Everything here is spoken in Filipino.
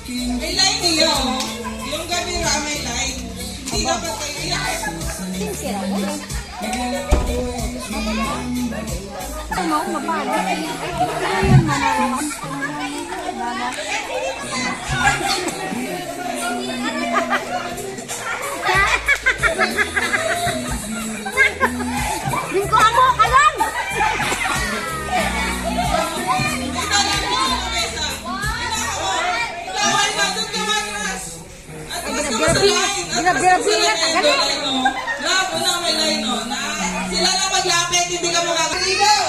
May line niyo. Yung gabi ra may line. Hindi dapat kayo iyak. Sincere ako. Ano, mabalik. Ayun, manaroon. Din ko amo, kalan! Ginabirabingat ka gali. Labo na may line no. Sila na maglapit, hindi ka makakaligaw.